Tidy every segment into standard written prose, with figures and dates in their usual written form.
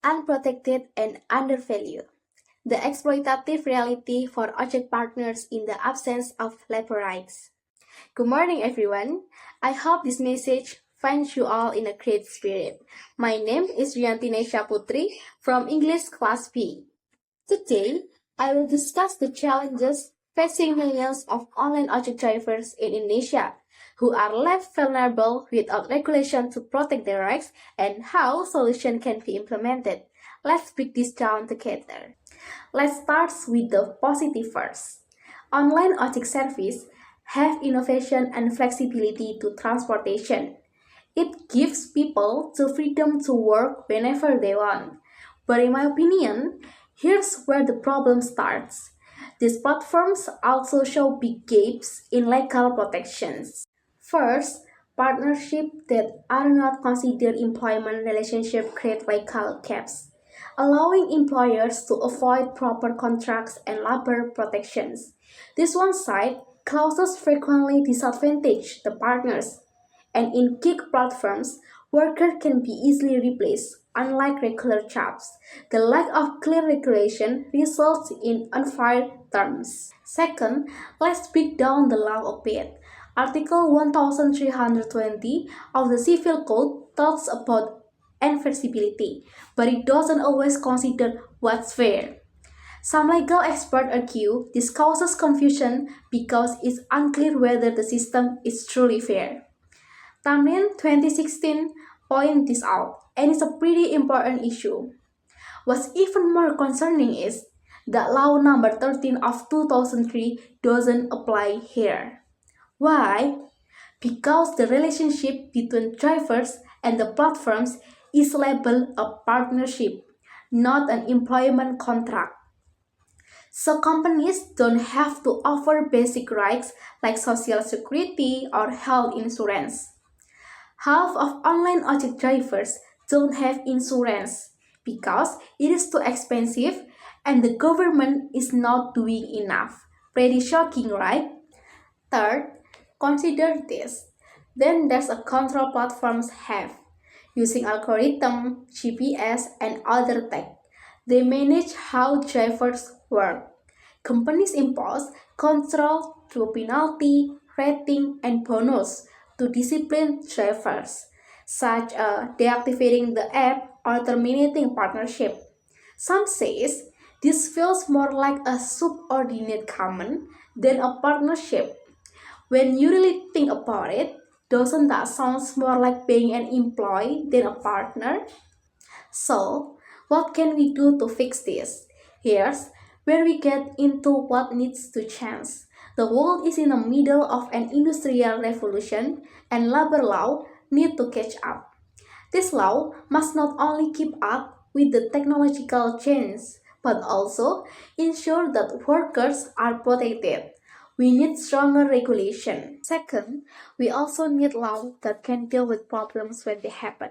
unprotected and undervalued. The exploitative reality for ojek partners in the absence of labor rights. Good morning, everyone. I hope this message finds you all in a great spirit. My name is Rianti Naisya from English Class B. Today, I will discuss the challenges facing millions of online ojek drivers in Indonesia who are left vulnerable without regulation to protect their rights and how solutions can be implemented. Let's break this down together. Let's start with the positive first. Online ojek service have innovation and flexibility to transportation. It gives people the freedom to work whenever they want. But in my opinion, here's where the problem starts. These platforms also show big gaps in legal protections. First, partnerships that are not considered employment relationship create legal gaps, allowing employers to avoid proper contracts and labor protections. This one-side clauses frequently disadvantage the partners, and in gig platforms, workers can be easily replaced. Unlike regular jobs, the lack of clear regulation results in unfair terms. Second, let's break down the law a bit. Article 1320 of the Civil Code talks about enforceability, but it doesn't always consider what's fair. Some legal experts argue this causes confusion because it's unclear whether the system is truly fair. Tamrin 2016 pointed this out, and it's a pretty important issue. What's even more concerning is that Law Number 13 of 2003 doesn't apply here. Why? Because the relationship between drivers and the platforms is labeled a partnership, not an employment contract. So companies don't have to offer basic rights like social security or health insurance. Half of online ojek drivers don't have insurance because it is too expensive and the government is not doing enough. Pretty shocking, right? Third, consider this. Then there's a control platforms have. Using algorithm, GPS, and other tech, they manage how drivers work. Companies impose control through penalty, rating, and bonus to discipline drivers, such as deactivating the app or terminating partnership. Some says this feels more like a subordinate command than a partnership. When you really think about it, doesn't that sound more like being an employee than a partner? So, what can we do to fix this? Here's where we get into what needs to change. The world is in the middle of an industrial revolution and labor law need to catch up. This law must not only keep up with the technological change, but also ensure that workers are protected. We need stronger regulation. Second, we also need law that can deal with problems when they happen.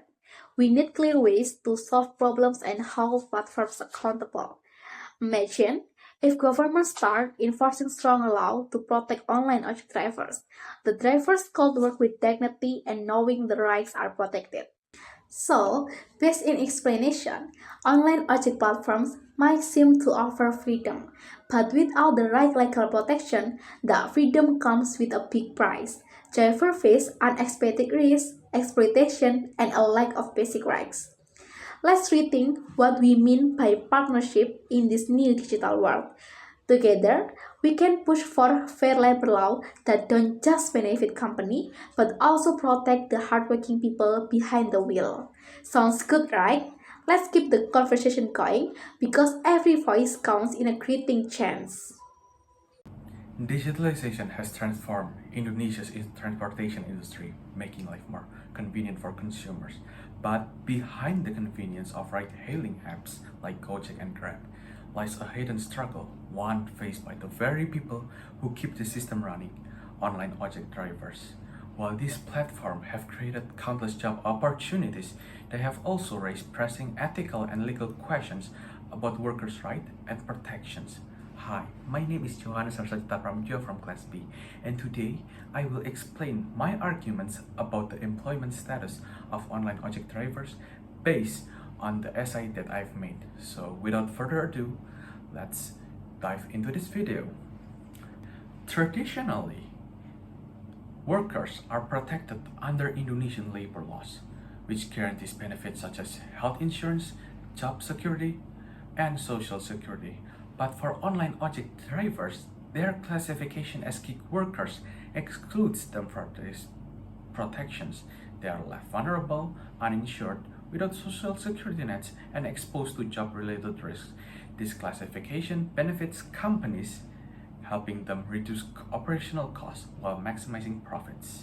We need clear ways to solve problems and hold platforms accountable. Imagine if governments start enforcing stronger law to protect online ojek drivers. The drivers could work with dignity and knowing the rights are protected. So, based in explanation, online ojek platforms might seem to offer freedom, but without the right legal protection, that freedom comes with a big price. Drivers face unexpected risks, exploitation, and a lack of basic rights. Let's rethink what we mean by partnership in this new digital world. Together, we can push for fair labor law that don't just benefit company, but also protect the hardworking people behind the wheel. Sounds good, right? Let's keep the conversation going because every voice counts in a creating chance. Digitalization has transformed Indonesia's transportation industry, making life more convenient for consumers. But behind the convenience of ride-hailing apps like Gojek and Grab lies a hidden struggle, one faced by the very people who keep the system running, online ojek drivers. While these platforms have created countless job opportunities, they have also raised pressing ethical and legal questions about workers' rights and protections. Hi, my name is Johannes Harsacitta Pramudyo from Class B, and today I will explain my arguments about the employment status of online ojek drivers based on the essay that I've made. So without further ado, let's dive into this video. Traditionally, workers are protected under Indonesian labor laws, which guarantees benefits such as health insurance, job security, and social security. But for online ojek drivers, their classification as gig workers excludes them from these protections. They are left vulnerable, uninsured, without social security nets, and exposed to job-related risks. This classification benefits companies, helping them reduce operational costs while maximizing profits.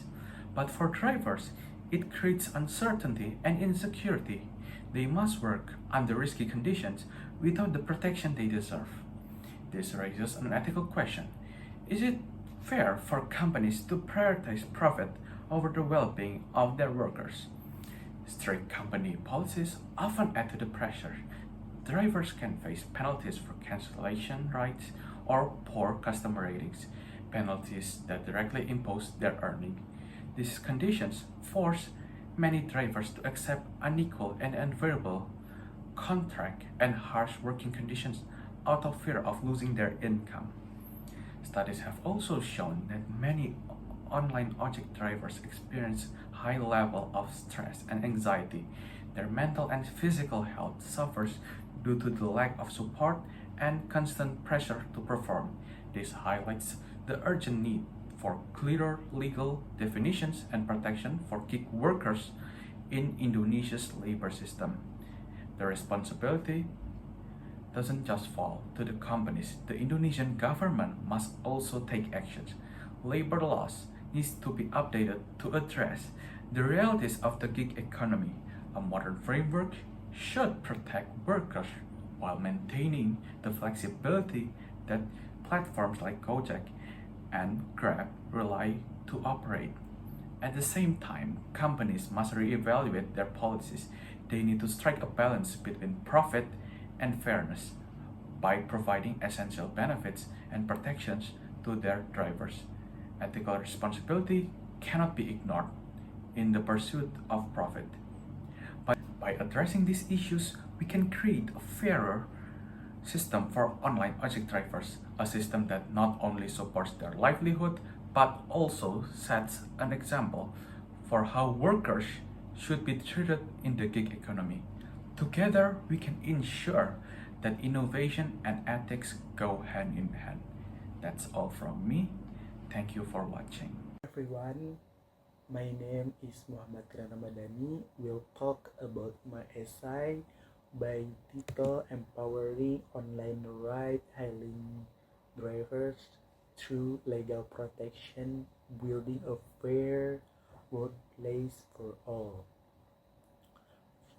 But for drivers, it creates uncertainty and insecurity. They must work under risky conditions without the protection they deserve. This raises an ethical question. Is it fair for companies to prioritize profit over the well-being of their workers? Strict company policies often add to the pressure. Drivers can face penalties for cancellation rights or poor customer ratings, penalties that directly impose their earning. These conditions force many drivers to accept unequal and unfavorable contract and harsh working conditions out of fear of losing their income. Studies have also shown that many online ojek drivers experience high level of stress and anxiety. Their mental and physical health suffers due to the lack of support and constant pressure to perform. This highlights the urgent need for clearer legal definitions and protection for gig workers in Indonesia's labor system. The responsibility doesn't just fall to the companies. The Indonesian government must also take actions. Labor laws needs to be updated to address the realities of the gig economy. A modern framework should protect workers while maintaining the flexibility that platforms like Gojek and Grab rely to operate. At the same time, companies must reevaluate their policies. They need to strike a balance between profit and fairness by providing essential benefits and protections to their drivers. Ethical responsibility cannot be ignored in the pursuit of profit. By addressing these issues, we can create a fairer system for online ojek drivers, a system that not only supports their livelihood but also sets an example for how workers should be treated in the gig economy. Together, we can ensure that innovation and ethics go hand in hand. That's all from me. Thank you for watching. Everyone, my name is Muhammad Ramadhani. Will talk about my essay by title Empowering Online Ride-Hailing Drivers Through Legal Protection, Building a Fair Workplace for All.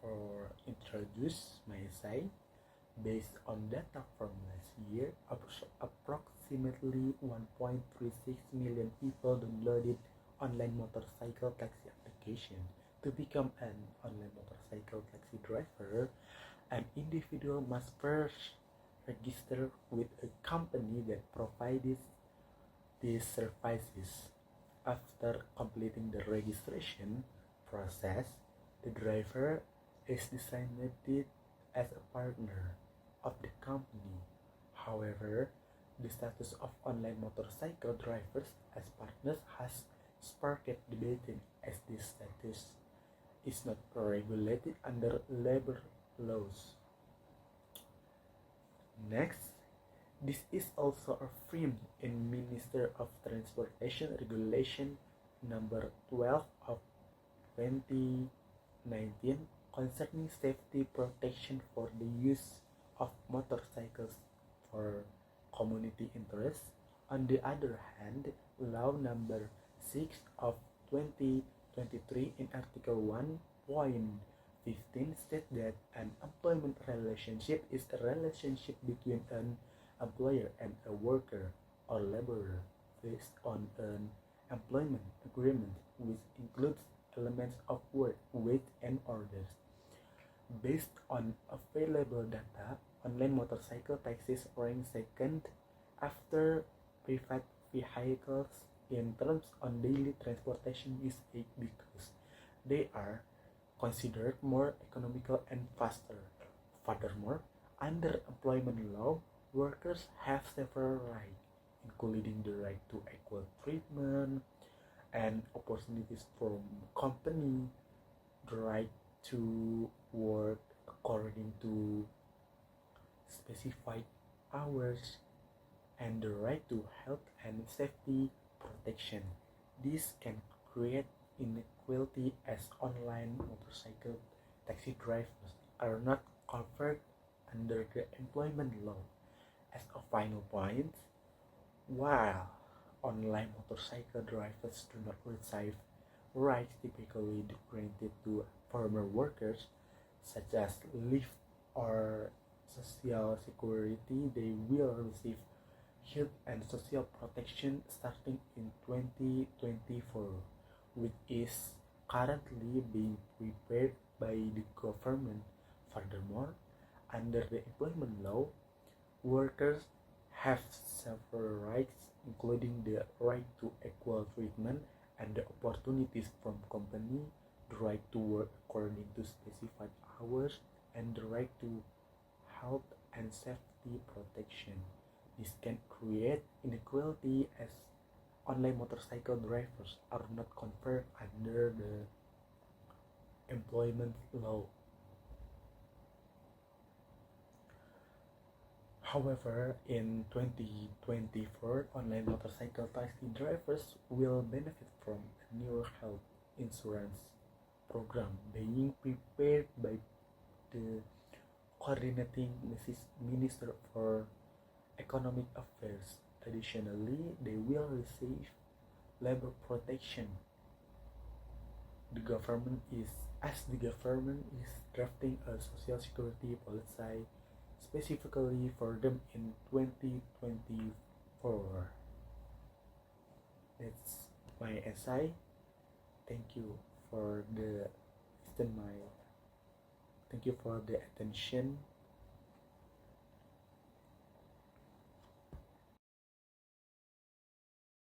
For introduce my essay, based on data from last year, approximately 1.36 million people downloaded online motorcycle taxi application. To become an online motorcycle taxi driver, an individual must first register with a company that provides these services. After completing the registration process, the driver is designated as a partner of the company. However, the status of online motorcycle drivers as partners has sparked debate, as this status is not regulated under labor laws. Next, this is also affirmed in Minister of Transportation Regulation number 12 of 2019 concerning safety protection for the use of motorcycles for community interest. On the other hand, Law number 6 of 2023 in Article 1.15 states that an employment relationship is a relationship between an employer and a worker or laborer based on an employment agreement which includes elements of work, wage, and orders. Based on available data, online motorcycle taxis rank second after private vehicles in terms on daily transportation usage because they are considered more economical and faster. Furthermore, under employment law, workers have several rights, including the right to equal treatment and opportunities from company, the right to work according to specified hours, and the right to health and safety protection. This can create inequality as online motorcycle taxi drivers are not covered under the employment law. As a final point, while online motorcycle drivers do not receive rights typically granted to former workers, such as leave or social security, they will receive health and social protection starting in 2024, which is currently being prepared by the government. Furthermore, under the employment law, workers have several rights, including the right to equal treatment and the opportunities from company, the right to work according to specified hours, and the right to health and safety protection. This can create inequality as online motorcycle drivers are not covered under the employment law. However, in 2024, online motorcycle taxi drivers will benefit from a new health insurance program being prepared by the coordinating Minister for Economic Affairs. Additionally, they will receive labor protection. The government is drafting a social security policy specifically for them in 2024. That's my essay. Thank you for the attention.